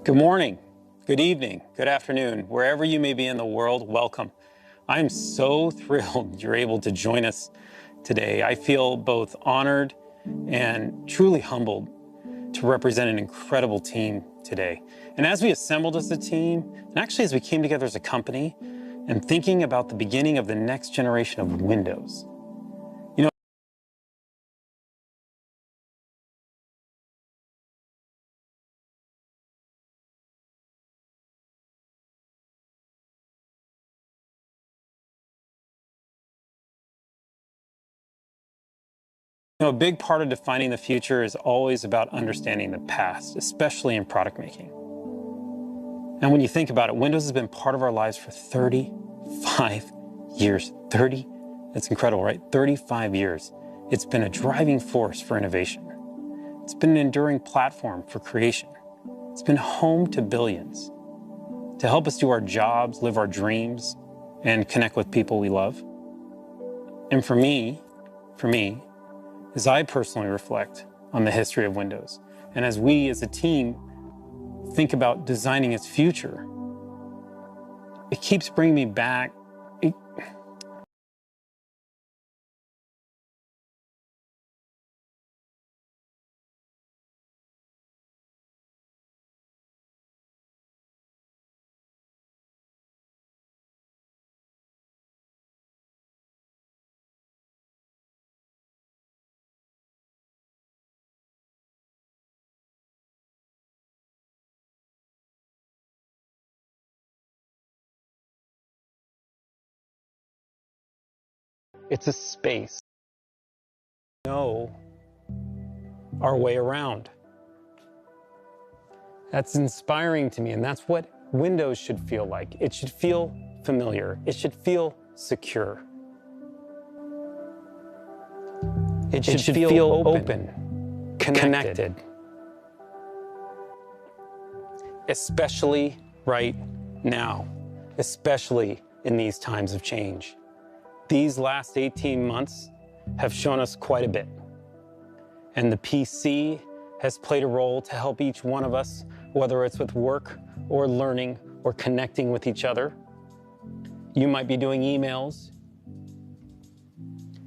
Good morning, good evening, good afternoon, wherever you may be in the world, welcome. I'm so thrilled you're able to join us today. I feel both honored and truly humbled to represent an incredible team today. And as we assembled as a team, and actually as we came together as a company, and thinking about the beginning of the next generation of Windows, a big part of defining the future is always about understanding the past, especially in product making. And when you think about it, Windows has been part of our lives for 35 years. That's incredible, right? 35 years. It's been a driving force for innovation. It's been an enduring platform for creation. It's been home to billions to help us do our jobs, live our dreams, and connect with people we love. And for me, as I personally reflect on the history of Windows, and as we as a team think about designing its future, it keeps bringing me back. It's a space. Know our way around. That's inspiring to me, and that's what Windows should feel like. It should feel familiar. It should feel secure. It should feel open, connected. Especially right now, especially in these times of change. These last 18 months have shown us quite a bit. And the PC has played a role to help each one of us, whether it's with work or learning or connecting with each other. You might be doing emails.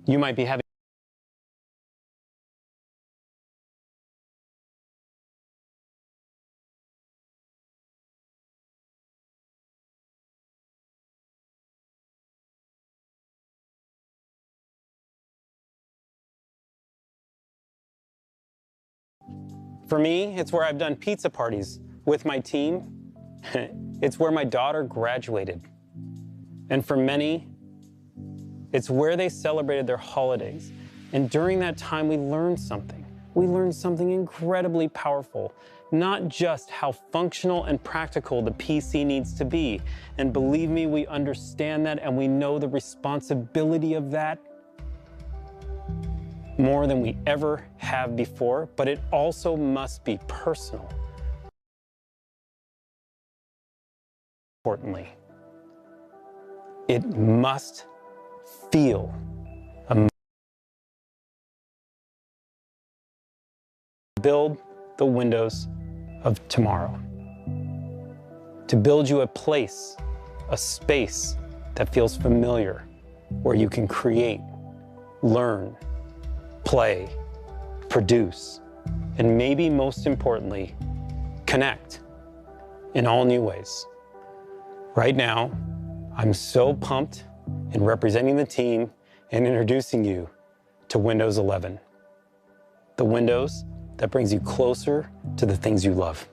You might be having For me, it's where I've done pizza parties with my team. It's where my daughter graduated. And for many, it's where they celebrated their holidays. And during that time, we learned something. We learned something incredibly powerful, not just how functional and practical the PC needs to be. And believe me, we understand that and we know the responsibility of that more than we ever have before, but it also must be personal. Importantly, it must feel build the Windows of tomorrow. To build you a place, a space that feels familiar, where you can create, learn, play, produce, and maybe most importantly, connect in all new ways. Right now, I'm so pumped in representing the team and introducing you to Windows 11, the Windows that brings you closer to the things you love.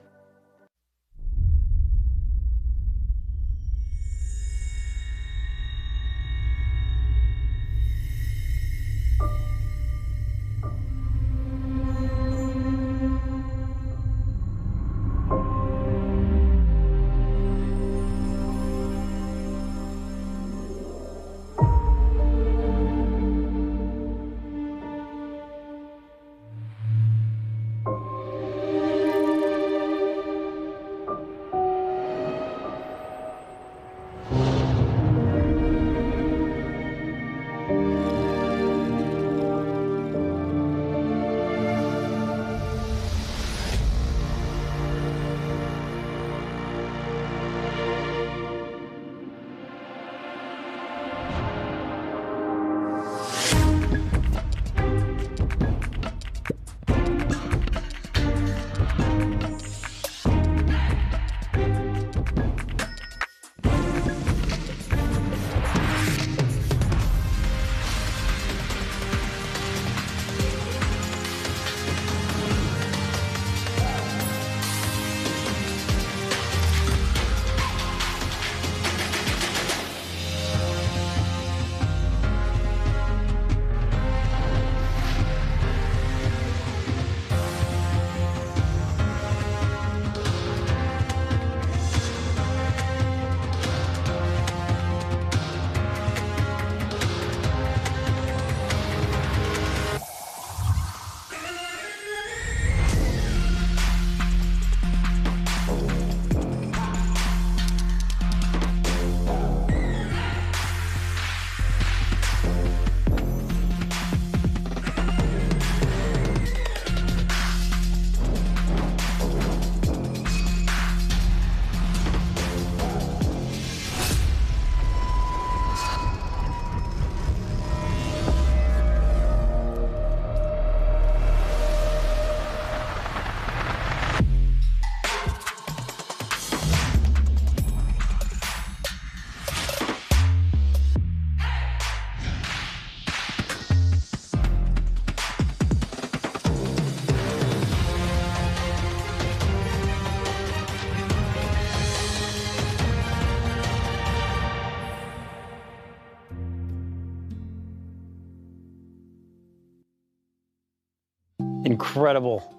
incredible.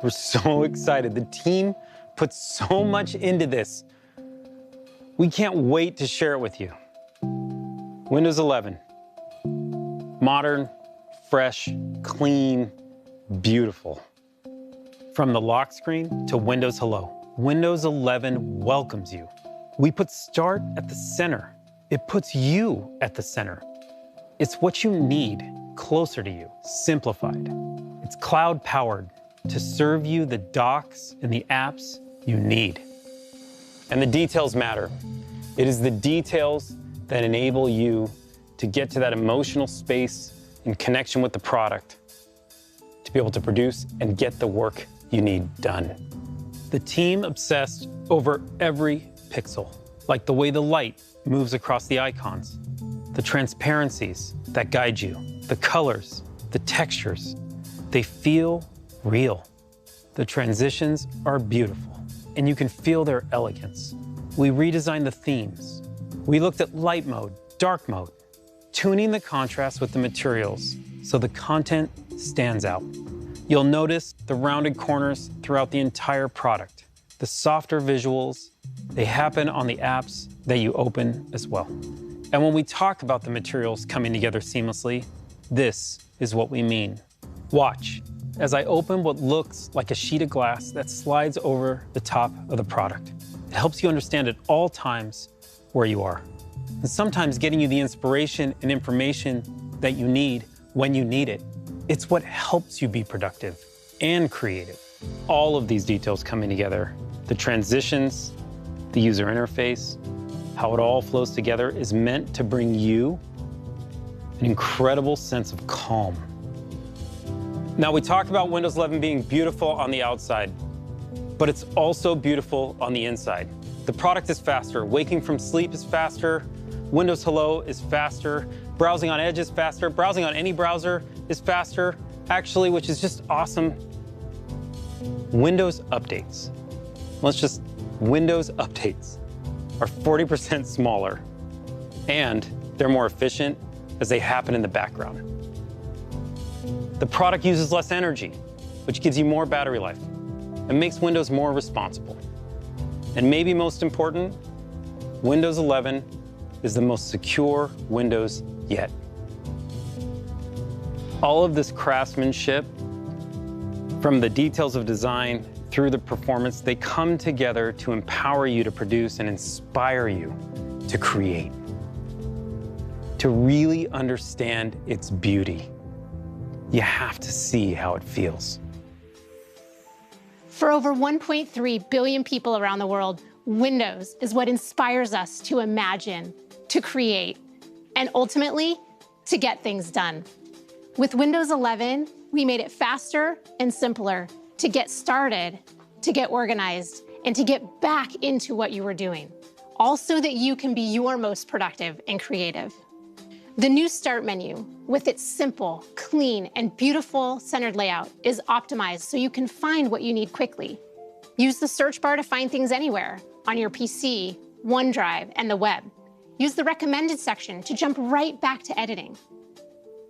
We're so excited. The team put so much into this. We can't wait to share it with you. Windows 11. Modern, fresh, clean, beautiful. From the lock screen to Windows Hello, Windows 11 welcomes you. We put Start at the center. It puts you at the center. It's what you need closer to you, simplified. It's cloud-powered to serve you the docs and the apps you need. And the details matter. It is the details that enable you to get to that emotional space in connection with the product, to be able to produce and get the work you need done. The team obsessed over every pixel, like the way the light moves across the icons, the transparencies that guide you, the colors, the textures. They feel real. The transitions are beautiful, and you can feel their elegance. We redesigned the themes. We looked at light mode, dark mode, tuning the contrast with the materials so the content stands out. You'll notice the rounded corners throughout the entire product. The softer visuals, they happen on the apps that you open as well. And when we talk about the materials coming together seamlessly, this is what we mean. Watch as I open what looks like a sheet of glass that slides over the top of the product. It helps you understand at all times where you are, and sometimes getting you the inspiration and information that you need when you need it. It's what helps you be productive and creative. All of these details coming together, the transitions, the user interface, how it all flows together is meant to bring you an incredible sense of calm. Now, we talked about Windows 11 being beautiful on the outside, but it's also beautiful on the inside. The product is faster. Waking from sleep is faster. Windows Hello is faster. Browsing on Edge is faster. Browsing on any browser is faster, actually, which is just awesome. Windows updates. Windows updates are 40% smaller, and they're more efficient as they happen in the background. The product uses less energy, which gives you more battery life and makes Windows more responsible. And maybe most important, Windows 11 is the most secure Windows yet. All of this craftsmanship, from the details of design through the performance, they come together to empower you to produce and inspire you to create, to really understand its beauty. You have to see how it feels. For over 1.3 billion people around the world, Windows is what inspires us to imagine, to create, and ultimately, to get things done. With Windows 11, we made it faster and simpler to get started, to get organized, and to get back into what you were doing, all so that you can be your most productive and creative. The new Start menu, with its simple, clean, and beautiful centered layout, is optimized so you can find what you need quickly. Use the search bar to find things anywhere, on your PC, OneDrive, and the web. Use the recommended section to jump right back to editing.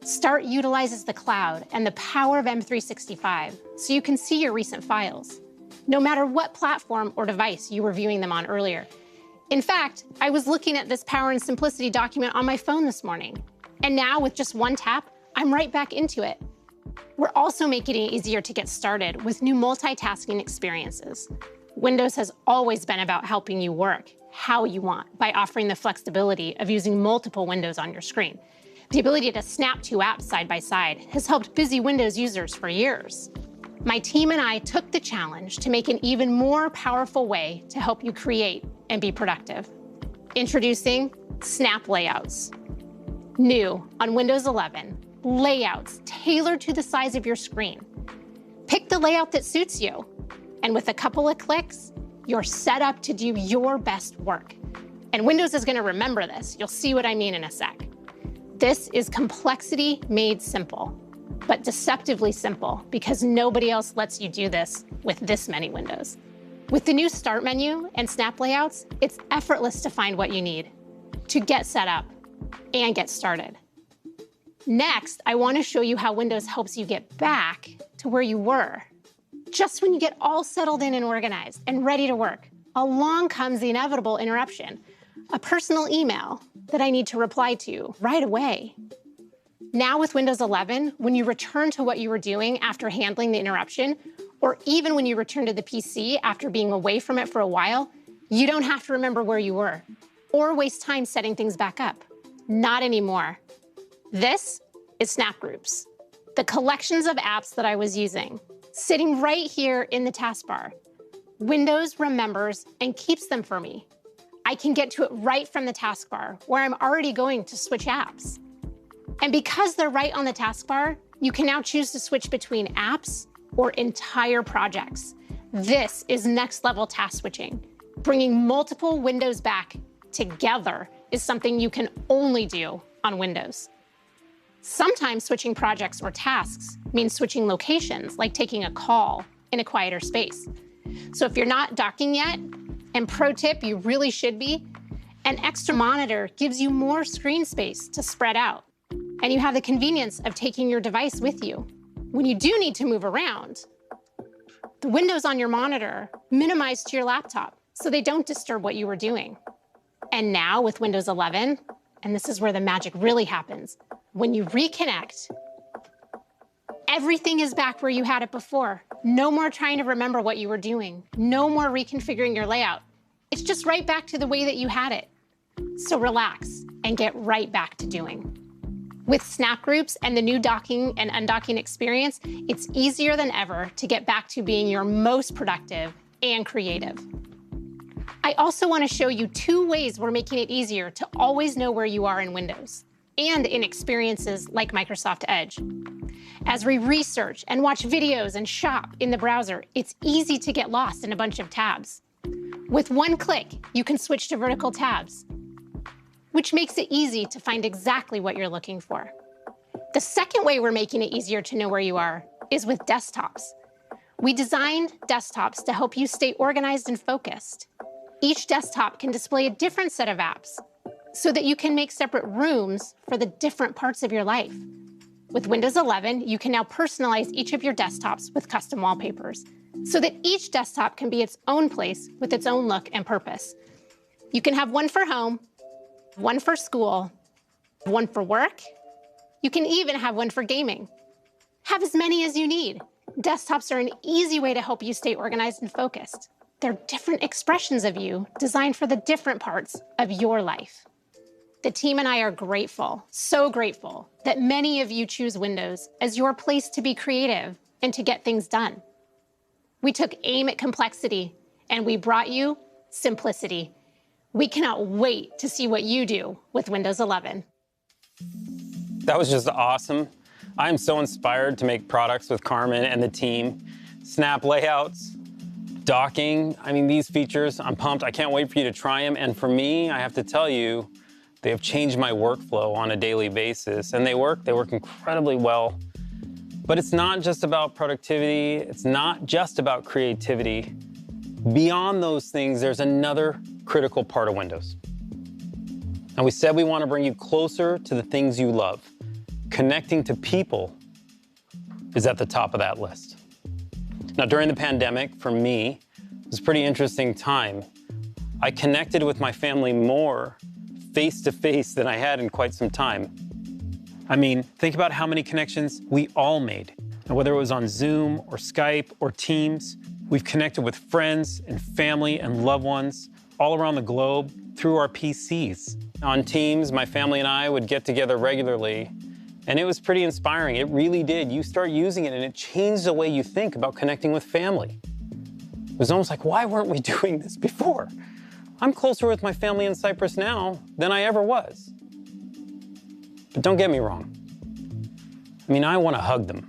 Start utilizes the cloud and the power of M365 so you can see your recent files, no matter what platform or device you were viewing them on earlier. In fact, I was looking at this Power and Simplicity document on my phone this morning, and now with just one tap, I'm right back into it. We're also making it easier to get started with new multitasking experiences. Windows has always been about helping you work how you want by offering the flexibility of using multiple windows on your screen. The ability to snap two apps side by side has helped busy Windows users for years. My team and I took the challenge to make an even more powerful way to help you create and be productive. Introducing Snap Layouts. New on Windows 11, layouts tailored to the size of your screen. Pick the layout that suits you, and with a couple of clicks, you're set up to do your best work. And Windows is going to remember this. You'll see what I mean in a sec. This is complexity made simple, but deceptively simple because nobody else lets you do this with this many windows. With the new Start menu and Snap Layouts, it's effortless to find what you need, to get set up and get started. Next, I want to show you how Windows helps you get back to to where you were. Just when you get all settled in and organized and ready to work, along comes the inevitable interruption, a personal email that I need to reply to right away. Now with Windows 11, when you return to what you were doing after handling the interruption, or even when you return to the PC after being away from it for a while, you don't have to remember where you were or waste time setting things back up. Not anymore. This is Snap Groups, the collections of apps that I was using, sitting right here in the taskbar. Windows remembers and keeps them for me. I can get to it right from the taskbar, where I'm already going to switch apps. And because they're right on the taskbar, you can now choose to switch between apps or entire projects. This is next level task switching. Bringing multiple windows back together is something you can only do on Windows. Sometimes switching projects or tasks means switching locations, like taking a call in a quieter space. So if you're not docking yet, and pro tip, you really should be, an extra monitor gives you more screen space to spread out. And you have the convenience of taking your device with you. When you do need to move around, the windows on your monitor minimize to your laptop so they don't disturb what you were doing. And now with Windows 11, and this is where the magic really happens, when you reconnect, everything is back where you had it before. No more trying to remember what you were doing. No more reconfiguring your layout. It's just right back to the way that you had it. So relax and get right back to doing. With Snap Groups and the new docking and undocking experience, it's easier than ever to get back to being your most productive and creative. I also want to show you 2 ways we're making it easier to always know where you are in Windows and in experiences like Microsoft Edge. As we research and watch videos and shop in the browser, it's easy to get lost in a bunch of tabs. With one click, you can switch to vertical tabs, which makes it easy to find exactly what you're looking for. The second way we're making it easier to know where you are is with desktops. We designed desktops to help you stay organized and focused. Each desktop can display a different set of apps so that you can make separate rooms for the different parts of your life. With Windows 11, you can now personalize each of your desktops with custom wallpapers so that each desktop can be its own place with its own look and purpose. You can have one for home, one for school, one for work. You can even have one for gaming. Have as many as you need. Desktops are an easy way to help you stay organized and focused. They're different expressions of you designed for the different parts of your life. The team and I are grateful, so grateful, that many of you choose Windows as your place to be creative and to get things done. We took aim at complexity and we brought you simplicity. We cannot wait to see what you do with Windows 11. That was just awesome. I am so inspired to make products with Carmen and the team. Snap layouts, docking, I mean, these features, I'm pumped. I can't wait for you to try them. And for me, I have to tell you, they have changed my workflow on a daily basis. And they work incredibly well. But it's not just about productivity. It's not just about creativity. Beyond those things, there's another critical part of Windows. And we said we want to bring you closer to the things you love. Connecting to people is at the top of that list. Now, during the pandemic, for me, it was a pretty interesting time. I connected with my family more face-to-face than I had in quite some time. I mean, think about how many connections we all made. And whether it was on Zoom or Skype or Teams, we've connected with friends and family and loved ones all around the globe through our PCs. On Teams, my family and I would get together regularly, and it was pretty inspiring. It really did. You start using it, and it changed the way you think about connecting with family. It was almost like, why weren't we doing this before? I'm closer with my family in Cyprus now than I ever was. But don't get me wrong. I mean, I want to hug them.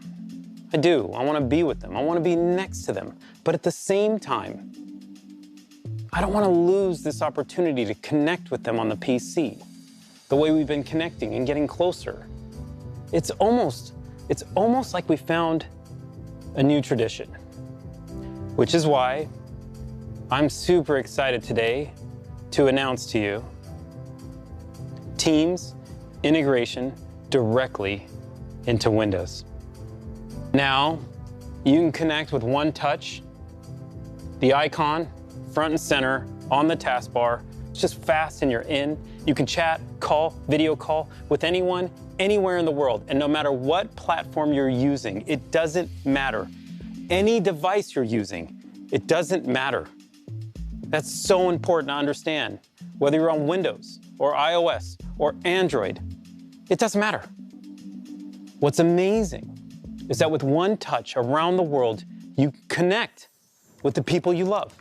I do. I want to be with them. I want to be next to them. But at the same time, I don't want to lose this opportunity to connect with them on the PC, the way we've been connecting and getting closer. It's almost like we found a new tradition, which is why I'm super excited today to announce to you Teams integration directly into Windows. Now, You can connect with one touch, the icon, front and center, on the taskbar. It's just fast and you're in. You can chat, call, video call with anyone, anywhere in the world. And no matter what platform you're using, it doesn't matter. Any device you're using, it doesn't matter. That's so important to understand. Whether you're on Windows or iOS or Android, it doesn't matter. What's amazing is that with one touch around the world, you connect with the people you love.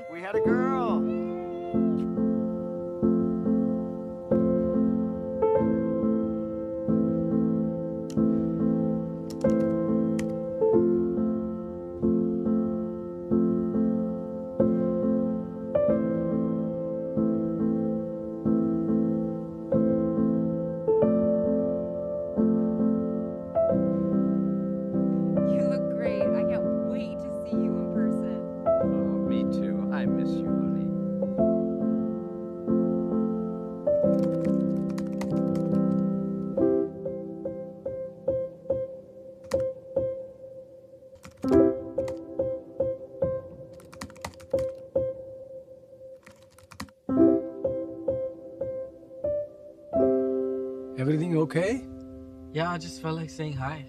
We had a girl. You look great. I can't wait to see you in person. Oh, me too. I miss you, honey. Everything okay? Yeah, I just felt like saying hi.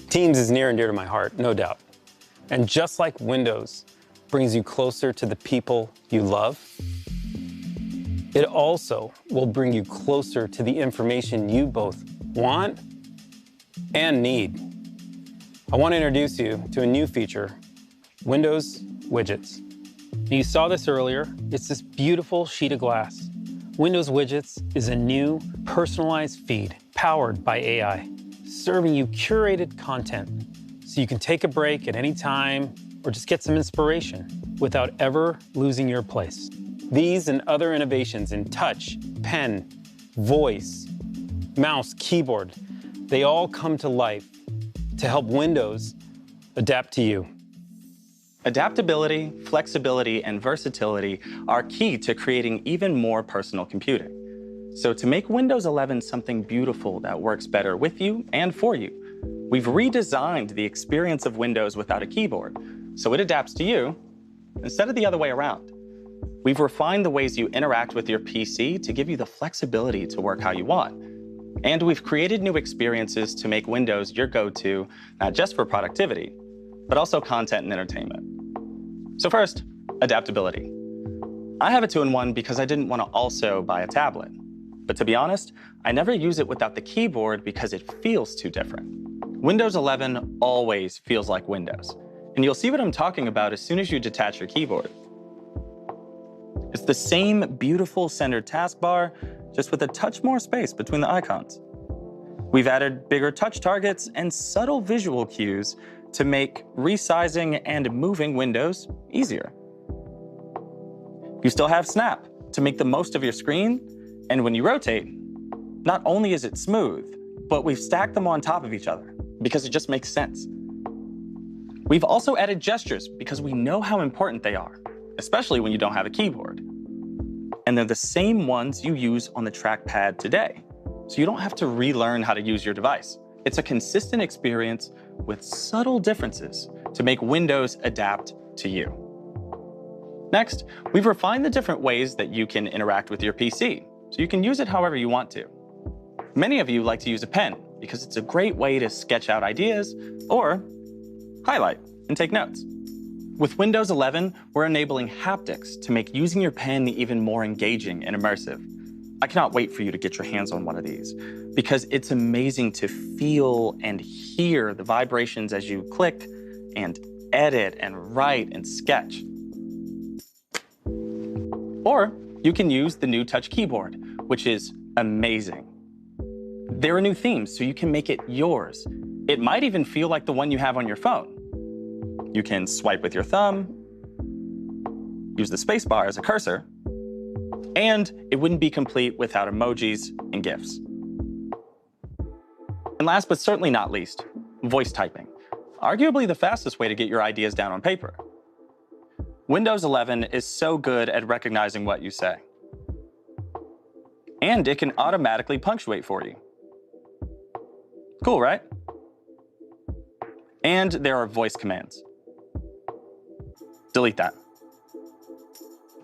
Teams is near and dear to my heart, no doubt. And just like Windows brings you closer to the people you love, it also will bring you closer to the information you both want and need. I want to introduce you to a new feature, Windows Widgets. You saw this earlier. It's this beautiful sheet of glass. Windows Widgets is a new personalized feed powered by AI, serving you curated content so you can take a break at any time or just get some inspiration without ever losing your place. These and other innovations in touch, pen, voice, mouse, keyboard, they all come to life to help Windows adapt to you. Adaptability, flexibility, and versatility are key to creating even more personal computing. So to make Windows 11 something beautiful that works better with you and for you, we've redesigned the experience of Windows without a keyboard, so it adapts to you instead of the other way around. We've refined the ways you interact with your PC to give you the flexibility to work how you want. And we've created new experiences to make Windows your go-to, not just for productivity, but also content and entertainment. So first, adaptability. I have a 2-in-1 because I didn't want to also buy a tablet. But to be honest, I never use it without the keyboard because it feels too different. Windows 11 always feels like Windows. And you'll see what I'm talking about as soon as you detach your keyboard. It's the same beautiful centered taskbar, just with a touch more space between the icons. We've added bigger touch targets and subtle visual cues to make resizing and moving windows easier. You still have Snap to make the most of your screen, and when you rotate, not only is it smooth, but we've stacked them on top of each other because it just makes sense. We've also added gestures because we know how important they are, especially when you don't have a keyboard. And they're the same ones you use on the trackpad today, so you don't have to relearn how to use your device. It's a consistent experience with subtle differences to make Windows adapt to you. Next, we've refined the different ways that you can interact with your PC, so you can use it however you want to. Many of you like to use a pen because it's a great way to sketch out ideas or highlight, and take notes. With Windows 11, we're enabling haptics to make using your pen even more engaging and immersive. I cannot wait for you to get your hands on one of these because it's amazing to feel and hear the vibrations as you click and edit and write and sketch. Or you can use the new Touch keyboard, which is amazing. There are new themes, so you can make it yours. It might even feel like the one you have on your phone. You can swipe with your thumb, use the spacebar as a cursor, and it wouldn't be complete without emojis and GIFs. And last but certainly not least, voice typing. Arguably the fastest way to get your ideas down on paper. Windows 11 is so good at recognizing what you say. And it can automatically punctuate for you. Cool, right? And there are voice commands. Delete that.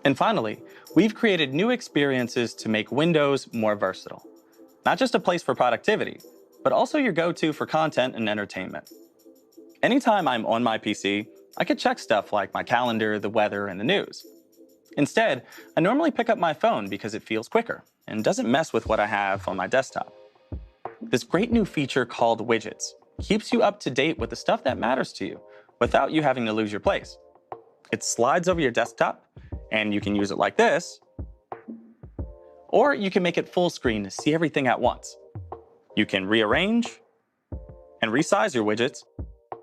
And finally, we've created new experiences to make Windows more versatile. Not just a place for productivity, but also your go-to for content and entertainment. Anytime I'm on my PC, I could check stuff like my calendar, the weather, and the news. Instead, I normally pick up my phone because it feels quicker and doesn't mess with what I have on my desktop. This great new feature called Widgets keeps you up to date with the stuff that matters to you without you having to lose your place. It slides over your desktop, and you can use it like this, or you can make it full screen to see everything at once. You can rearrange and resize your widgets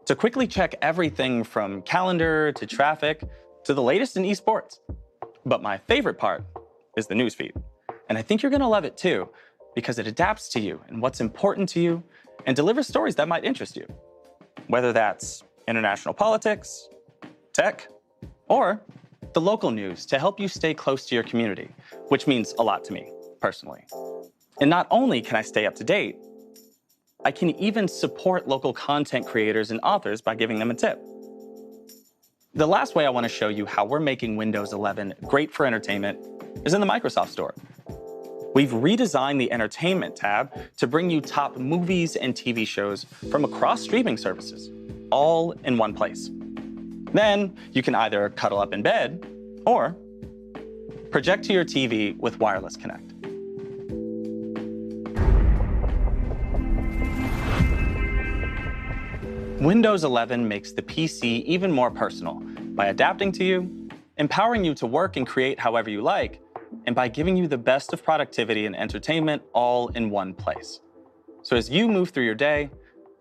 to quickly check everything from calendar to traffic to the latest in esports. But my favorite part is the newsfeed. And I think you're gonna love it too, because it adapts to you and what's important to you and delivers stories that might interest you. Whether that's international politics, tech, or the local news to help you stay close to your community, which means a lot to me, personally. And not only can I stay up to date, I can even support local content creators and authors by giving them a tip. The last way I want to show you how we're making Windows 11 great for entertainment is in the Microsoft Store. We've redesigned the Entertainment tab to bring you top movies and TV shows from across streaming services, all in one place. Then you can either cuddle up in bed or project to your TV with Wireless Connect. Windows 11 makes the PC even more personal by adapting to you, empowering you to work and create however you like, and by giving you the best of productivity and entertainment all in one place. So as you move through your day,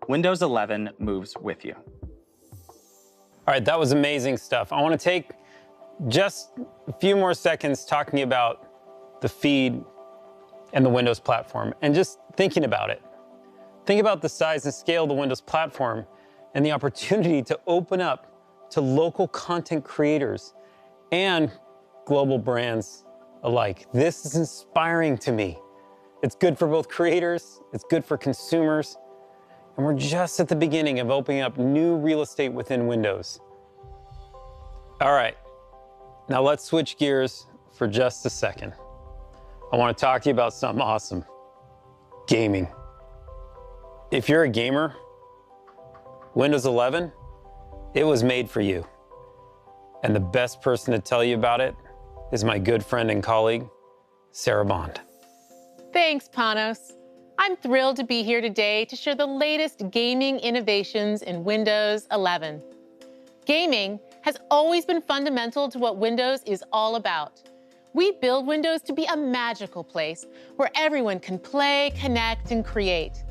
Windows 11 moves with you. All right, that was amazing stuff. I want to take just a few more seconds talking about the feed and the Windows platform and just thinking about it. Think about the size and scale of the Windows platform and the opportunity to open up to local content creators and global brands alike. This is inspiring to me. It's good for both creators, it's good for consumers, and we're just at the beginning of opening up new real estate within Windows. All right, now let's switch gears for just a second. I want to talk to you about something awesome, gaming. If you're a gamer, Windows 11, it was made for you. And the best person to tell you about it is my good friend and colleague, Sarah Bond. Thanks, Panos. I'm thrilled to be here today to share the latest gaming innovations in Windows 11. Gaming has always been fundamental to what Windows is all about. We build Windows to be a magical place where everyone can play, connect, and create.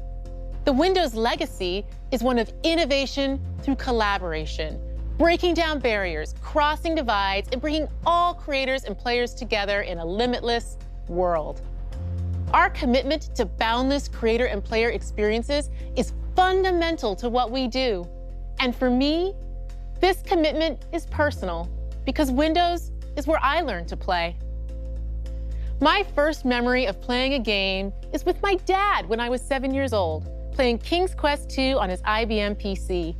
The Windows legacy is one of innovation through collaboration, breaking down barriers, crossing divides, and bringing all creators and players together in a limitless world. Our commitment to boundless creator and player experiences is fundamental to what we do. And for me, this commitment is personal because Windows is where I learned to play. My first memory of playing a game is with my dad when I was 7 years old, playing King's Quest II on his IBM PC.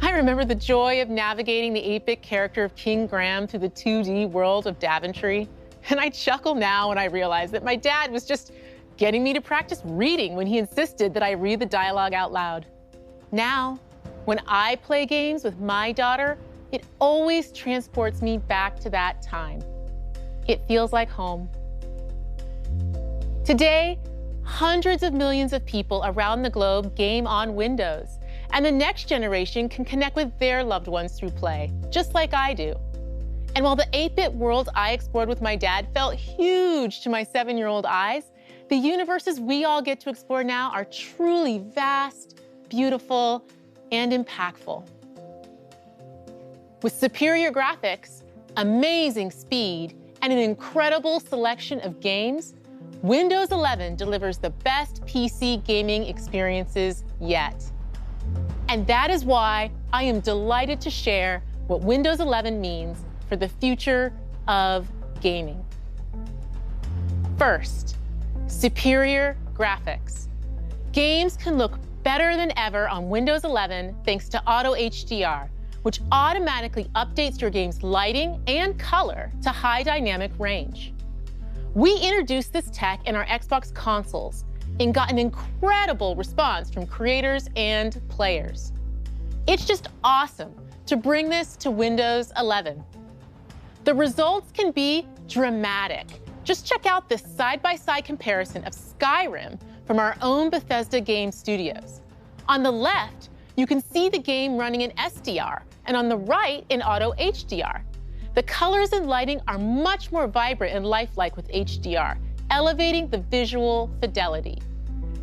I remember the joy of navigating the 8-bit character of King Graham through the 2D world of Daventry. And I chuckle now when I realize that my dad was just getting me to practice reading when he insisted that I read the dialogue out loud. Now, When I play games with my daughter, it always transports me back to that time. It feels like home. Today, hundreds of millions of people around the globe game on Windows, and the next generation can connect with their loved ones through play, just like I do. And while the 8-bit world I explored with my dad felt huge to my 7-year-old eyes, the universes we all get to explore now are truly vast, beautiful, and impactful. With superior graphics, amazing speed, and an incredible selection of games, Windows 11 delivers the best PC gaming experiences yet. And that is why I am delighted to share what Windows 11 means for the future of gaming. First, superior graphics. Games can look better than ever on Windows 11 thanks to Auto HDR, which automatically updates your game's lighting and color to high dynamic range. We introduced this tech in our Xbox consoles and got an incredible response from creators and players. It's just awesome to bring this to Windows 11. The results can be dramatic. Just check out this side-by-side comparison of Skyrim from our own Bethesda Game Studios. On the left, you can see the game running in SDR, and on the right in Auto HDR. The colors and lighting are much more vibrant and lifelike with HDR, elevating the visual fidelity.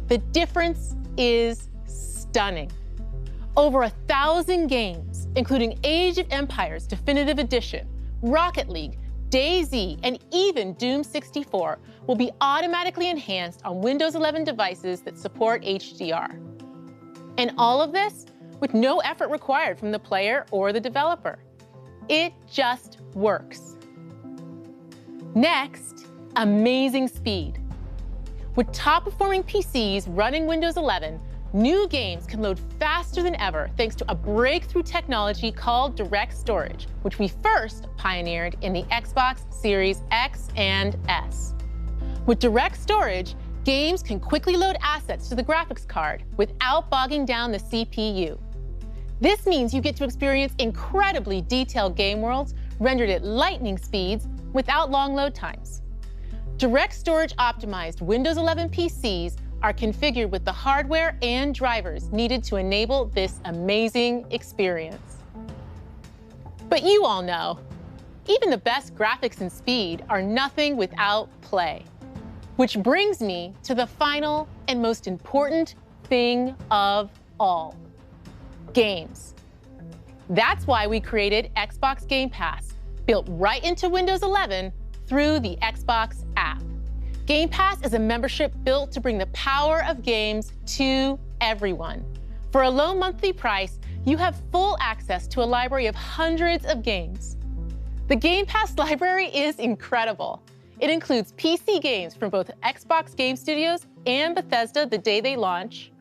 The difference is stunning. Over 1,000 games, including Age of Empires Definitive Edition, Rocket League, DayZ, and even Doom 64 will be automatically enhanced on Windows 11 devices that support HDR. And all of this with no effort required from the player or the developer. It just works. Next, amazing speed. With top-performing PCs running Windows 11, new games can load faster than ever thanks to a breakthrough technology called Direct Storage, which we first pioneered in the Xbox Series X and S. With Direct Storage, games can quickly load assets to the graphics card without bogging down the CPU. This means you get to experience incredibly detailed game worlds rendered at lightning speeds without long load times. Direct Storage optimized Windows 11 PCs are configured with the hardware and drivers needed to enable this amazing experience. But you all know, even the best graphics and speed are nothing without play. Which brings me to the final and most important thing of all, games. That's why we created Xbox Game Pass, built right into Windows 11 through the Xbox app. Game Pass is a membership built to bring the power of games to everyone. For a low monthly price, you have full access to a library of hundreds of games. The Game Pass library is incredible. It includes PC games from both Xbox Game Studios and Bethesda the day they launch,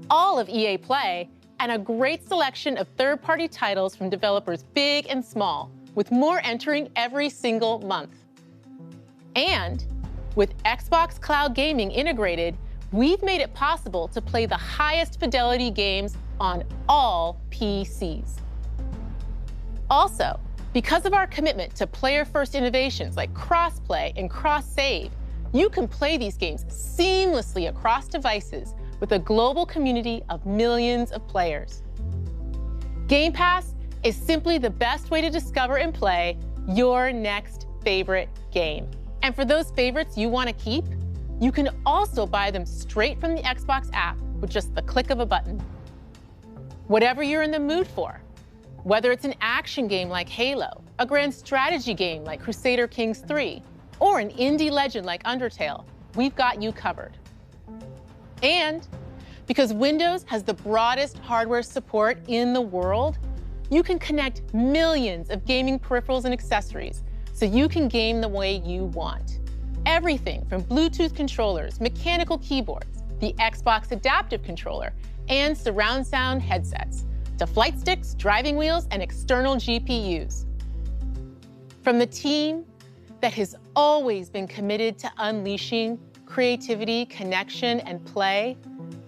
all of EA Play, and a great selection of third-party titles from developers big and small, with more entering every single month. And with Xbox Cloud Gaming integrated, we've made it possible to play the highest fidelity games on all PCs. Also, because of our commitment to player-first innovations like cross-play and cross-save, you can play these games seamlessly across devices with a global community of millions of players. Game Pass is simply the best way to discover and play your next favorite game. And for those favorites you want to keep, you can also buy them straight from the Xbox app with just the click of a button. Whatever you're in the mood for, whether it's an action game like Halo, a grand strategy game like Crusader Kings 3, or an indie legend like Undertale, we've got you covered. And because Windows has the broadest hardware support in the world, you can connect millions of gaming peripherals and accessories so you can game the way you want. Everything from Bluetooth controllers, mechanical keyboards, the Xbox Adaptive Controller, and surround sound headsets, to flight sticks, driving wheels, and external GPUs. From the team that has always been committed to unleashing creativity, connection, and play,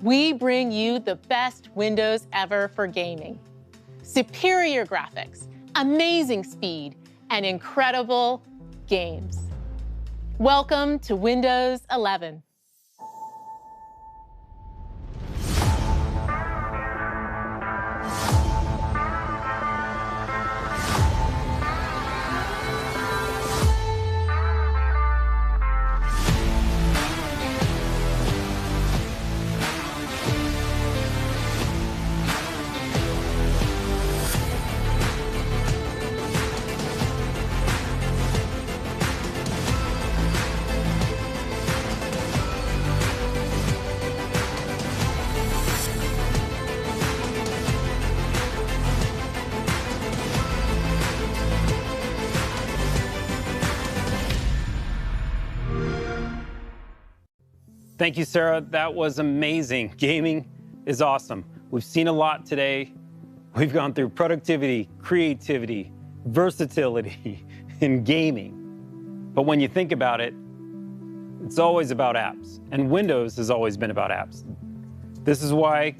we bring you the best Windows ever for gaming. Superior graphics, amazing speed, and incredible games. Welcome to Windows 11. Thank you, Sarah. That was amazing. Gaming is awesome. We've seen a lot today. We've gone through productivity, creativity, versatility, and gaming. But when you think about it, it's always about apps. And Windows has always been about apps. This is why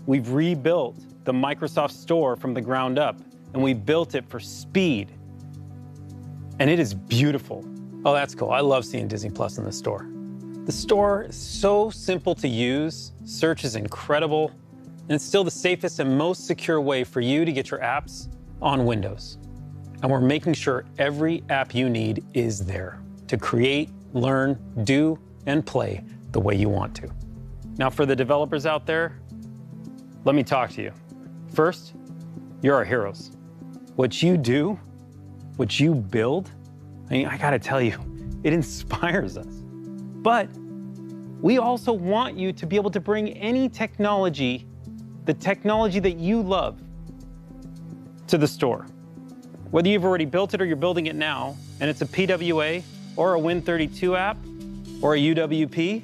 we've rebuilt the Microsoft Store from the ground up, and we built it for speed. And it is beautiful. Oh, that's cool. I love seeing Disney Plus in the store. The store is so simple to use, search is incredible, and it's still the safest and most secure way for you to get your apps on Windows. And we're making sure every app you need is there to create, learn, do, and play the way you want to. Now for the developers out there, let me talk to you. First, you're our heroes. What you do, what you build, I gotta tell you, it inspires us. But we also want you to be able to bring any technology, the technology that you love, to the store. Whether you've already built it or you're building it now, and it's a PWA or a Win32 app or a UWP,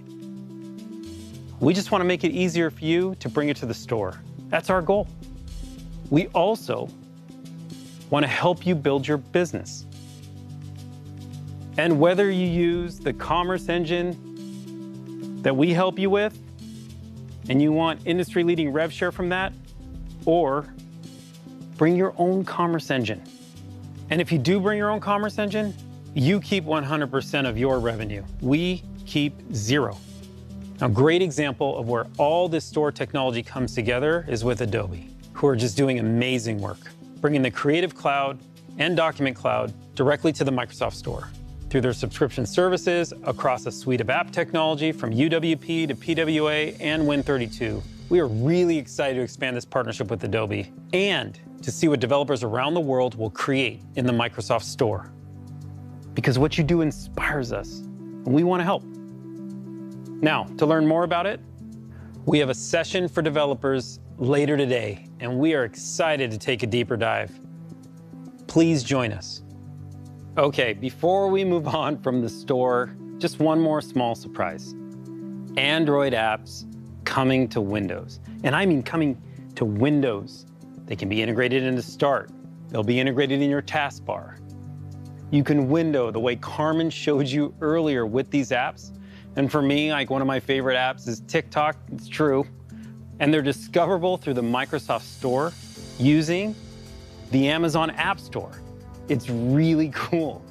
we just want to make it easier for you to bring it to the store. That's our goal. We also want to help you build your business. And whether you use the commerce engine that we help you with, and you want industry-leading rev share from that, or bring your own commerce engine. And if you do bring your own commerce engine, you keep 100% of your revenue. We keep 0. A great example of where all this store technology comes together is with Adobe, who are just doing amazing work, bringing the Creative Cloud and Document Cloud directly to the Microsoft Store. Through their subscription services across a suite of app technology from UWP to PWA and Win32. We are really excited to expand this partnership with Adobe and to see what developers around the world will create in the Microsoft Store. Because what you do inspires us, and we want to help. Now, to learn more about it, we have a session for developers later today, and we are excited to take a deeper dive. Please join us. Okay, before we move on from the store, just one more small surprise. Android apps coming to Windows. And I mean coming to Windows. They can be integrated into Start. They'll be integrated in your taskbar. You can window the way Carmen showed you earlier with these apps. And for me, like one of my favorite apps is TikTok, it's true. And they're discoverable through the Microsoft Store using the Amazon App Store. It's really cool.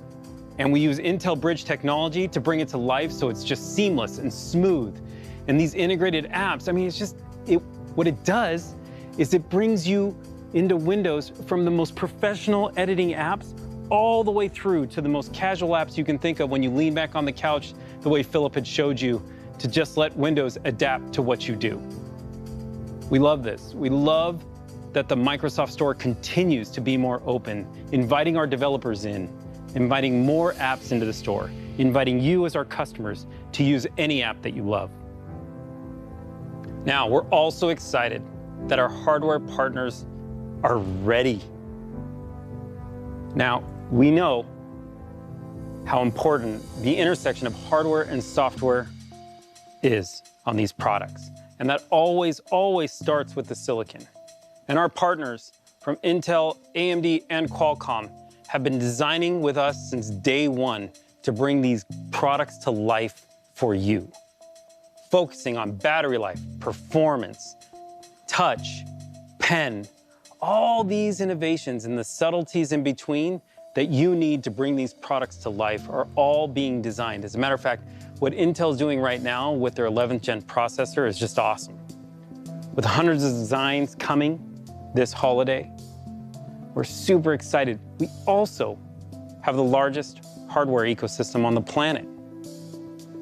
And we use Intel Bridge technology to bring it to life so it's just seamless and smooth. And these integrated apps, I mean, it's just, what it does is it brings you into Windows from the most professional editing apps all the way through to the most casual apps you can think of when you lean back on the couch the way Philip had showed you to just let Windows adapt to what you do. We love this. We love that the Microsoft Store continues to be more open, inviting our developers in, inviting more apps into the store, inviting you as our customers to use any app that you love. Now, we're also excited that our hardware partners are ready. Now, we know how important the intersection of hardware and software is on these products. And that always, always starts with the silicon. And our partners from Intel, AMD, and Qualcomm have been designing with us since day one to bring these products to life for you. focusing on battery life, performance, touch, pen, all these innovations and the subtleties in between that you need to bring these products to life are all being designed. As a matter of fact, what Intel's doing right now with their 11th gen processor is just awesome. With hundreds of designs coming this holiday, we're super excited. We also have the largest hardware ecosystem on the planet.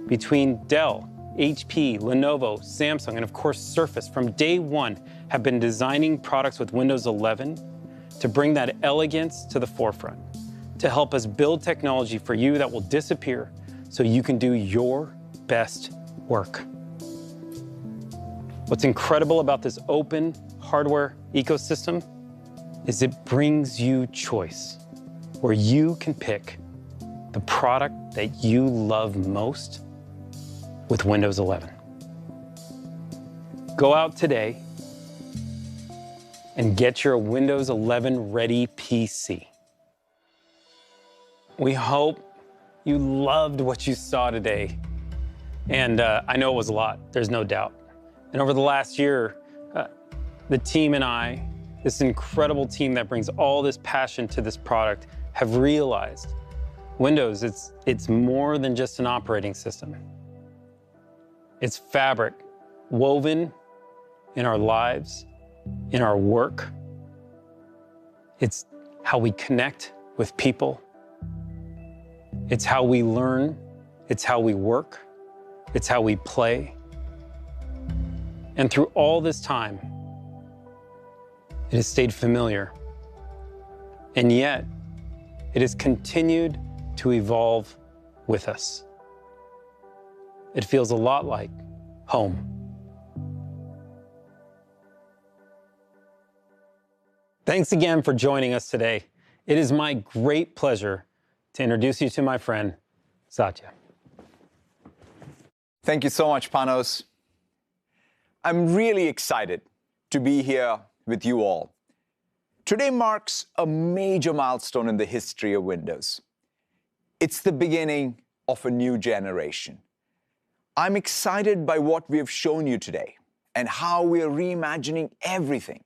Between Dell, HP, Lenovo, Samsung, and of course Surface, from day one, have been designing products with Windows 11 to bring that elegance to the forefront, to help us build technology for you that will disappear so you can do your best work. What's incredible about this open hardware ecosystem is it brings you choice, where you can pick the product that you love most with Windows 11. Go out today and get your Windows 11 ready PC. We hope you loved what you saw today. And I know it was a lot, there's no doubt. And over the last year, the team and I, this incredible team that brings all this passion to this product, have realized Windows, it's more than just an operating system. It's fabric woven in our lives, in our work. It's how we connect with people. It's how we learn. It's how we work. It's how we play. And through all this time, it has stayed familiar. And yet, it has continued to evolve with us. It feels a lot like home. Thanks again for joining us today. It is my great pleasure to introduce you to my friend, Satya. Thank you so much, Panos. I'm really excited to be here with you all. Today marks a major milestone in the history of Windows. It's the beginning of a new generation. I'm excited by what we have shown you today and how we are reimagining everything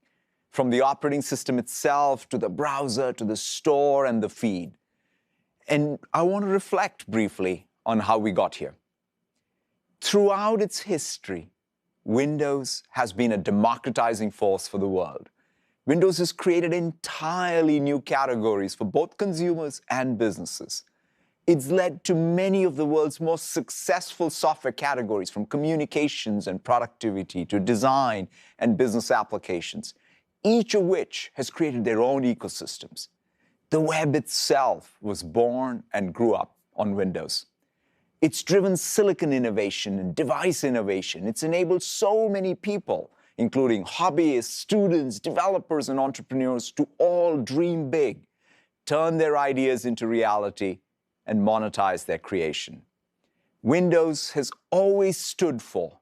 from the operating system itself to the browser to the store and the feed. And I want to reflect briefly on how we got here. Throughout its history, Windows has been a democratizing force for the world. Windows has created entirely new categories for both consumers and businesses. It's led to many of the world's most successful software categories, from communications and productivity to design and business applications, each of which has created their own ecosystems. The web itself was born and grew up on Windows. It's driven silicon innovation and device innovation. It's enabled so many people, including hobbyists, students, developers, and entrepreneurs, to all dream big, turn their ideas into reality, and monetize their creation. Windows has always stood for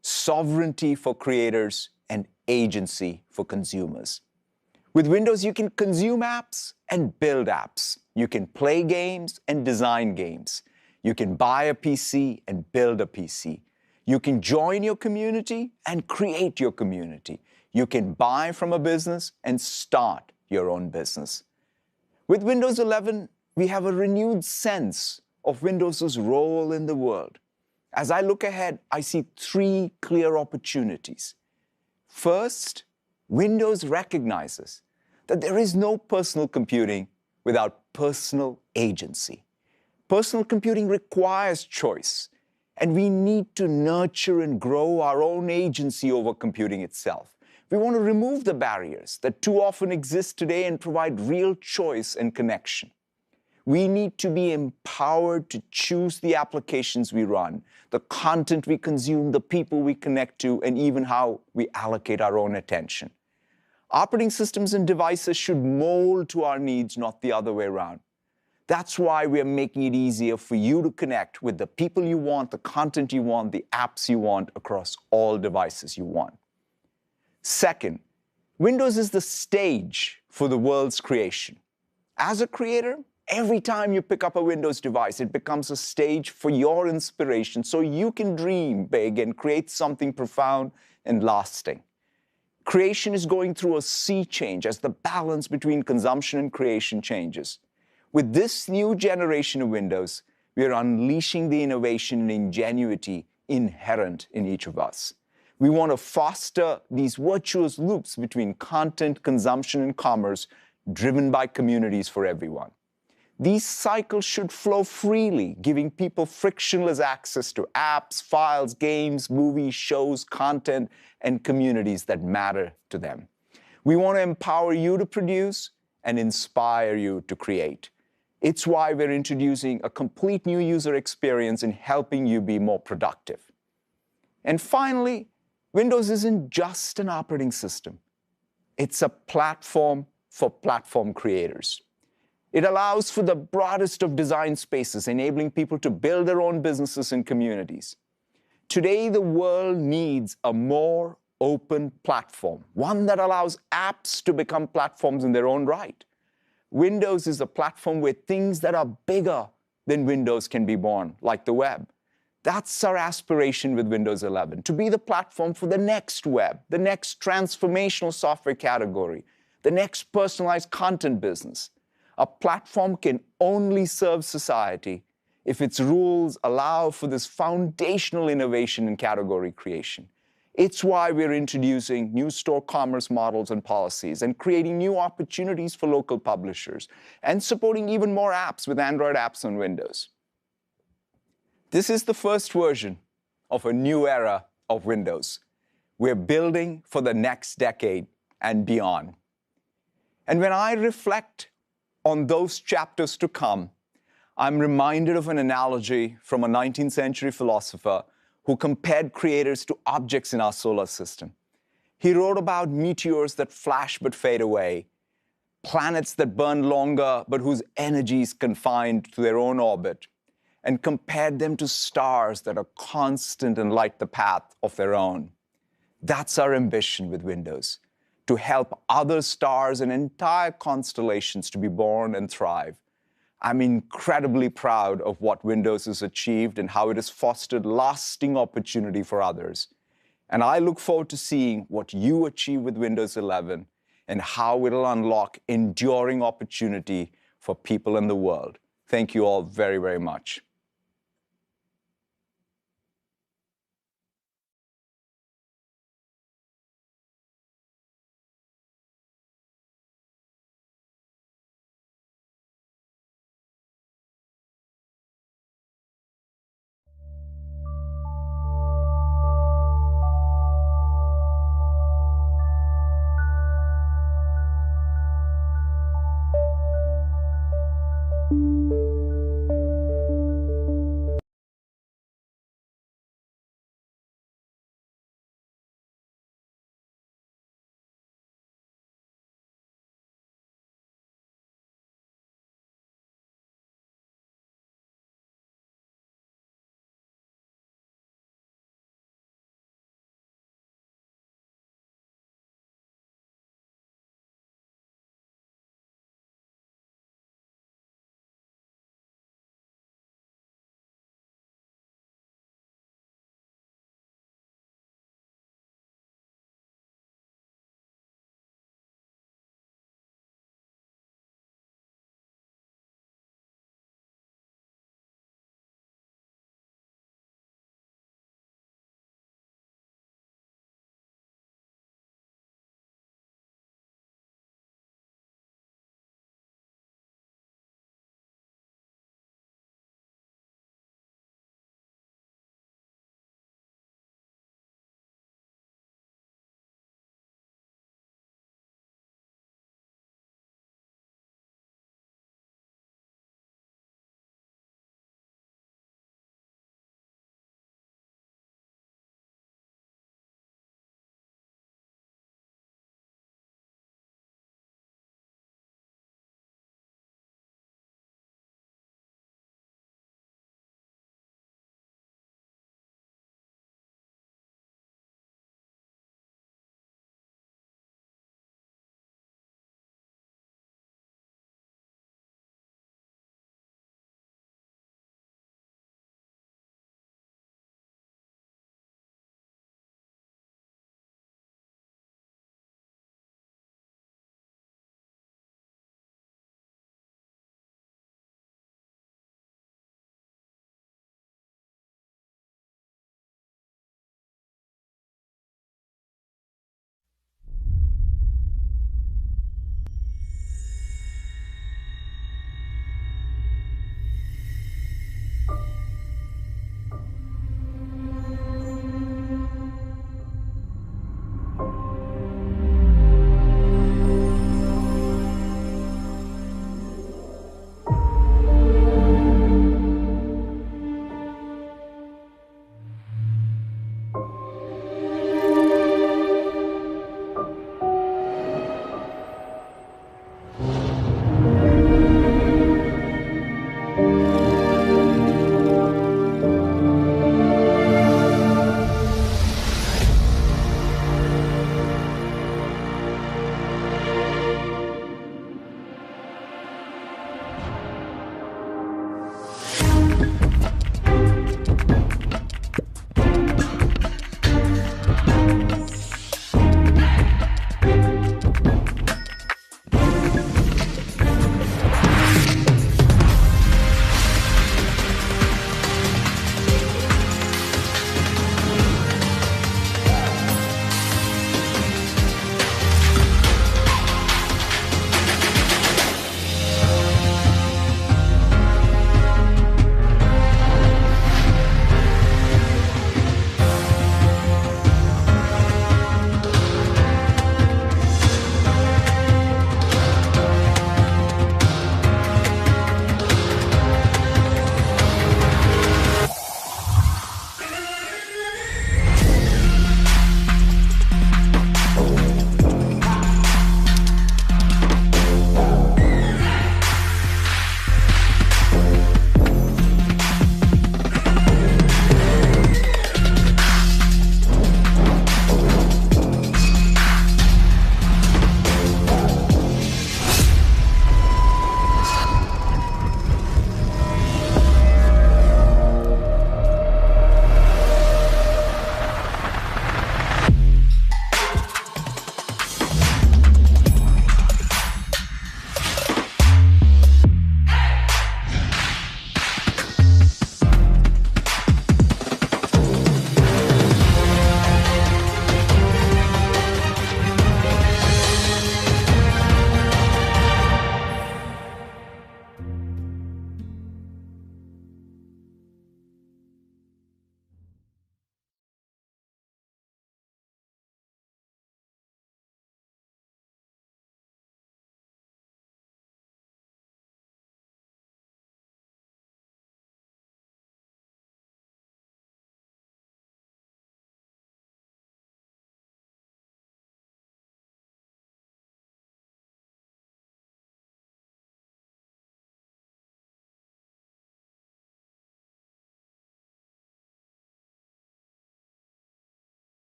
sovereignty for creators and agency for consumers. With Windows, you can consume apps and build apps. You can play games and design games. You can buy a PC and build a PC. You can join your community and create your community. You can buy from a business and start your own business. With Windows 11, we have a renewed sense of Windows' role in the world. As I look ahead, I see three clear opportunities. First, Windows recognizes that there is no personal computing without personal agency. Personal computing requires choice, and we need to nurture and grow our own agency over computing itself. We want to remove the barriers that too often exist today and provide real choice and connection. We need to be empowered to choose the applications we run, the content we consume, the people we connect to, and even how we allocate our own attention. Operating systems and devices should mold to our needs, not the other way around. That's why we are making it easier for you to connect with the people you want, the content you want, the apps you want across all devices you want. Second, Windows is the stage for the world's creation. As a creator, Every time you pick up a Windows device, it becomes a stage for your inspiration so you can dream big and create something profound and lasting. Creation is going through a sea change as the balance between consumption and creation changes. With this new generation of Windows, we are unleashing the innovation and ingenuity inherent in each of us. We want to foster these virtuous loops between content, consumption, and commerce driven by communities for everyone. These cycles should flow freely, giving people frictionless access to apps, files, games, movies, shows, content, and communities that matter to them. We want to empower you to produce and inspire you to create. It's why we're introducing a complete new user experience in helping you be more productive. And finally, Windows isn't just an operating system. It's a platform for platform creators. It allows for the broadest of design spaces, enabling people to build their own businesses and communities. Today, the world needs a more open platform, one that allows apps to become platforms in their own right. Windows is a platform where things that are bigger than Windows can be born, like the web. That's our aspiration with Windows 11, to be the platform for the next web, the next transformational software category, the next personalized content business. A platform can only serve society if its rules allow for this foundational innovation in category creation. It's why we're introducing new store commerce models and policies and creating new opportunities for local publishers and supporting even more apps with Android apps on Windows. This is the first version of a new era of Windows. We're building for the next decade and beyond. And when I reflect on those chapters to come, I'm reminded of an analogy from a 19th century philosopher who compared creators to objects in our solar system. He wrote about meteors that flash but fade away, planets that burn longer but whose energy is confined to their own orbit, and compared them to stars that are constant and light the path of their own. That's our ambition with Windows, to help other stars and entire constellations to be born and thrive. I'm incredibly proud of what Windows has achieved and how it has fostered lasting opportunity for others. And I look forward to seeing what you achieve with Windows 11 and how it'll unlock enduring opportunity for people in the world. Thank you all very, very much.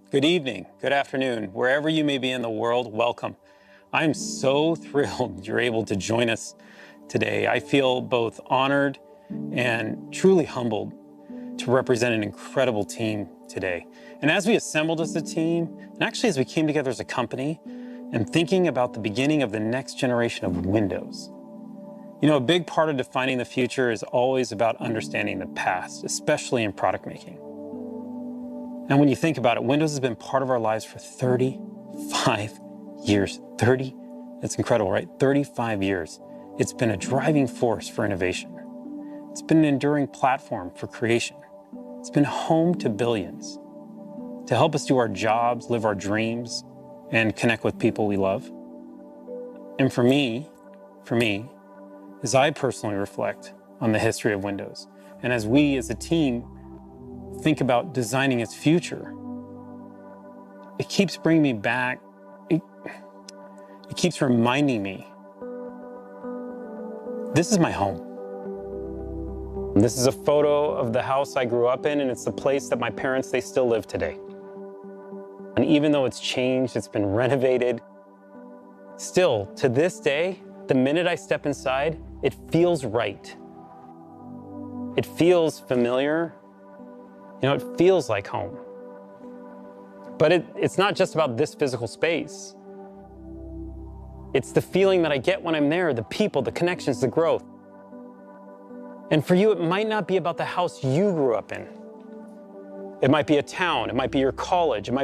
Good evening, good afternoon, wherever you may be in the world, welcome. I'm so thrilled you're able to join us today. I feel both honored and truly humbled to represent an incredible team today. And as we assembled as a team, and actually as we came together as a company, and thinking about the beginning of the next generation of Windows. You know, a big part of defining the future is always about understanding the past, especially in product making. And when you think about it, Windows has been part of our lives for 35 years. 30, that's incredible, right? 35 years. It's been a driving force for innovation. It's been an enduring platform for creation. It's been home to billions to help us do our jobs, live our dreams, and connect with people we love. And for me, as I personally reflect on the history of Windows, and as we as a team think about designing its future, it keeps bringing me back, it keeps reminding me, this is my home. This is a photo of the house I grew up in, and it's the place that my parents, they still live today. And even though it's changed, it's been renovated, still, to this day, the minute I step inside, it feels right. It feels familiar. You know, it feels like home. But it's not just about this physical space. It's the feeling that I get when I'm there, the people, the connections, the growth. And for you, it might not be about the house you grew up in. It might be a town, it might be your college, it might